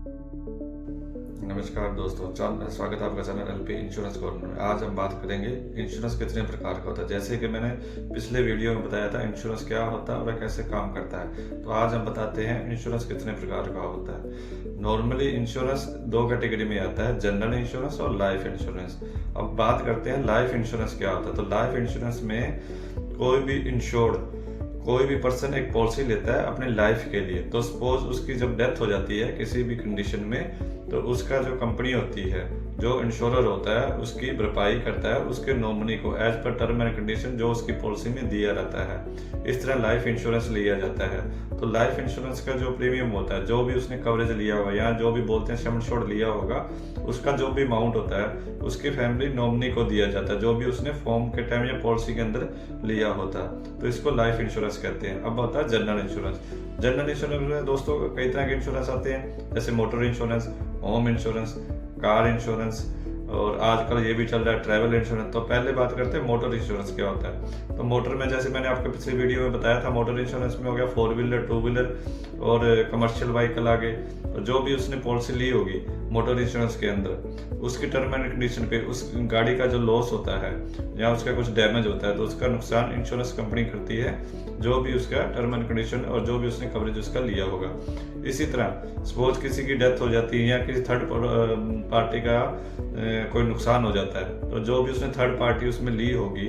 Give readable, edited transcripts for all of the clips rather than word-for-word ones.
नमस्कार दोस्तों, स्वागत है आपका चैनल एलपी इंश्योरेंस कॉर्नर में। आज हम बात करेंगे इंश्योरेंस कितने प्रकार का होता है। जैसे कि मैंने पिछले वीडियो में बताया था इंश्योरेंस क्या होता है और कैसे काम करता है, तो आज हम बताते हैं इंश्योरेंस कितने प्रकार का होता है। नॉर्मली इंश्योरेंस दो कैटेगरी में आता है, जनरल इंश्योरेंस और लाइफ इंश्योरेंस। अब बात करते हैं लाइफ इंश्योरेंस क्या होता है। तो लाइफ इंश्योरेंस में कोई भी पर्सन एक पॉलिसी लेता है अपनी लाइफ के लिए। तो सपोज उसकी जब डेथ हो जाती है किसी भी कंडीशन में, तो उसका जो कंपनी होती है, जो इंश्योरर होता है, उसकी भरपाई करता है उसके नॉमिनी को as per term and condition जो उसकी पॉलिसी में दिया रहता है। इस तरह लाइफ इंश्योरेंस लिया जाता है। तो लाइफ इंश्योरेंस का जो प्रीमियम होता है, जो भी उसने कवरेज लिया होगा या जो भी बोलते हैं सम एश्योर्ड लिया होगा, उसका जो भी अमाउंट होता है उसकी फैमिली नॉमिनी को दिया जाता है, जो भी उसने फॉर्म के टाइम या पॉलिसी के अंदर लिया होता है। तो इसको लाइफ इंश्योरेंस कहते हैं। अब होता है जनरल इंश्योरेंस। जनरल इंश्योरेंस में दोस्तों कई तरह के इंश्योरेंस आते हैं, जैसे motor insurance, home insurance, car insurance, और आजकल ये भी चल रहा है ट्रैवल इंश्योरेंस। तो पहले बात करते हैं मोटर इंश्योरेंस क्या होता है। तो मोटर में जैसे मैंने आपके पिछले वीडियो में बताया था, मोटर इंश्योरेंस में हो गया 4 व्हीलर, 2 व्हीलर और कमर्शियल व्हीकल आगे। तो जो भी उसने पॉलिसी ली होगी मोटर इंश्योरेंस के अंदर, उसकी टर्म एंड कंडीशन पे उस गाड़ी का जो लॉस होता है या उसका कुछ डैमेज होता है, तो उसका नुकसान इंश्योरेंस कंपनी करती है, जो भी उसका टर्म एंड कंडीशन और जो भी उसने कवरेज उसका लिया होगा। इसी तरह सपोज किसी की डेथ हो जाती है या किसी थर्ड पार्टी का कोई नुकसान हो जाता है, तो जो भी उसने थर्ड पार्टी उसमें ली होगी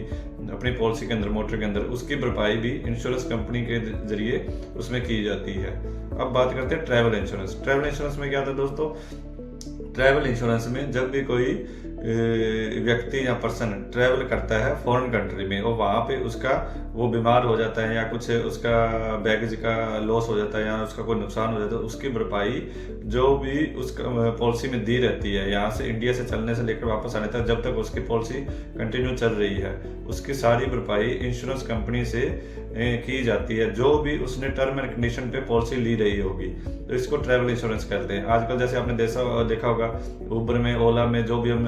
अपनी पॉलिसी के अंदर, मोटर के अंदर, उसकी भरपाई भी इंश्योरेंस कंपनी के जरिए उसमें की जाती है। अब बात करते हैं ट्रैवल इंश्योरेंस। ट्रैवल इंश्योरेंस में क्या था दोस्तों, ट्रैवल इंश्योरेंस में जब भी कोई व्यक्ति या पर्सन ट्रैवल करता है फॉरेन कंट्री में और वहाँ पे उसका वो बीमार हो जाता है या कुछ उसका बैगेज का लॉस हो जाता है या उसका कोई नुकसान हो जाता है, उसकी भरपाई जो भी उसका पॉलिसी में दी रहती है, यहाँ से इंडिया से चलने से लेकर वापस आने तक, जब तक उसकी पॉलिसी कंटिन्यू चल रही है, उसकी सारी भरपाई इंश्योरेंस कंपनी से की जाती है, जो भी उसने टर्म एंड कंडीशन पे पॉलिसी ली रही होगी। तो इसको ट्रैवल इंश्योरेंस कहते हैं। आजकल जैसे आपने देखा होगा उबर में, ओला में जो भी हम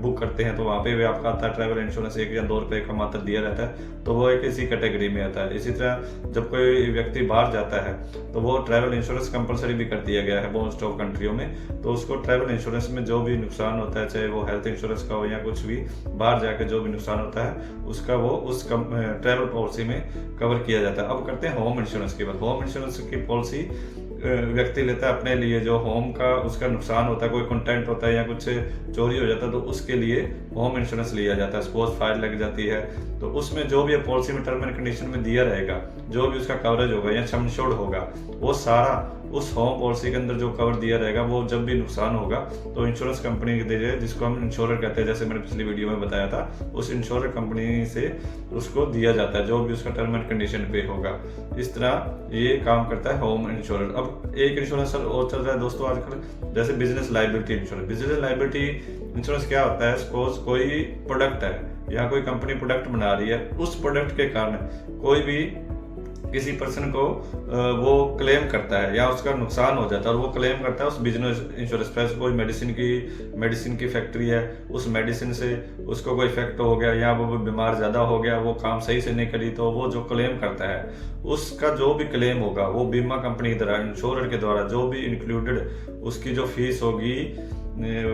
बुक करते हैं, तो वहाँ पे भी आपका आता है ट्रैवल इंश्योरेंस, 1 या 2 रुपए का मात्र दिया रहता है, तो वो एक इसी कैटेगरी में आता है। इसी तरह जब कोई व्यक्ति बाहर जाता है तो वो ट्रैवल इंश्योरेंस कंपलसरी भी कर दिया गया है मोस्ट ऑफ कंट्रियों में। तो उसको ट्रैवल इंश्योरेंस में जो भी नुकसान होता है, चाहे वो हेल्थ इंश्योरेंस का हो या कुछ भी, बाहर जाके जो भी नुकसान होता है उसका वो उस ट्रैवल पॉलिसी में कवर किया जाता है। अब करते हैं होम इंश्योरेंस की बात। होम इंश्योरेंस की पॉलिसी व्यक्ति लेता है अपने लिए, जो होम का उसका नुकसान होता है, कोई कंटेंट होता है या कुछ चोरी हो जाता है, तो उसके लिए होम इंश्योरेंस लिया जाता है। सपोज फायर लग जाती है तो उसमें जो भी पॉलिसी में टर्म एंड कंडीशन में दिया रहेगा, जो भी उसका कवरेज होगा या सम एश्योर्ड होगा, वो सारा उस होम पॉलिसी के अंदर जो कवर दिया रहेगा, वो जब भी नुकसान होगा तो इंश्योरेंस कंपनी के जरिए, जिसको हम इंश्योरर कहते हैं, जैसे मैंने पिछली वीडियो में बताया था, उस इंश्योरर कंपनी से उसको दिया जाता है, जो भी उसका टर्म एंड कंडीशन पे होगा। इस तरह ये काम करता है होम इंश्योरेंस। अब एक इंश्योरेंस और चल रहा है दोस्तों आजकल, जैसे business liability insurance. Business liability insurance क्या होता है, सपोज कोई प्रोडक्ट है या कोई कंपनी प्रोडक्ट बना रही है, उस प्रोडक्ट के कारण कोई भी किसी पर्सन को वो क्लेम करता है या उसका नुकसान हो जाता है और वो क्लेम करता है उस बिजनेस इंश्योरेंस पर। कोई मेडिसिन की फैक्ट्री है, उस मेडिसिन से उसको कोई इफेक्ट हो गया या वो बीमार ज़्यादा हो गया, वो काम सही से नहीं करी, तो वो जो क्लेम करता है उसका जो भी क्लेम होगा वो बीमा कंपनी के द्वारा, इंश्योरर के द्वारा, जो भी इंक्लूडेड उसकी जो फीस होगी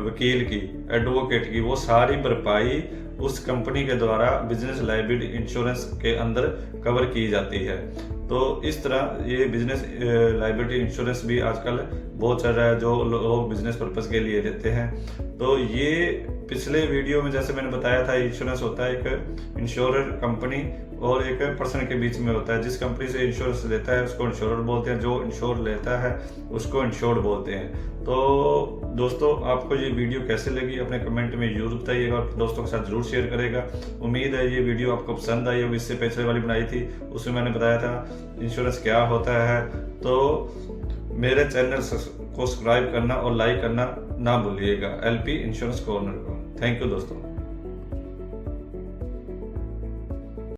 वकील की, एडवोकेट की, वो सारी भरपाई उस कंपनी के द्वारा बिजनेस लायबिलिटी इंश्योरेंस के अंदर कवर की जाती है। तो इस तरह ये बिजनेस लायबिलिटी इंश्योरेंस भी आजकल बहुत चल रहा है, जो लोग बिजनेस पर्पस के लिए लेते हैं। तो ये पिछले वीडियो में जैसे मैंने बताया था, इंश्योरेंस होता है एक इंश्योरर कंपनी और एक पर्सन के बीच में होता है। जिस कंपनी से इंश्योरेंस लेता है उसको इंश्योरर बोलते हैं, जो इंश्योर लेता है उसको इंश्योर्ड बोलते हैं। तो दोस्तों आपको ये वीडियो कैसे लगी अपने कमेंट में जरूर बताइएगा और दोस्तों के साथ जरूर शेयर करेगा। उम्मीद है ये वीडियो आपको पसंद आई होगी। इससे पिछले वाली बनाई थी, उसमें मैंने बताया था इंश्योरेंस क्या होता है। तो मेरे चैनल को सब्सक्राइब करना और लाइक करना ना भूलिएगा, एलपी इंश्योरेंस कॉर्नर को। थैंक यू दोस्तों।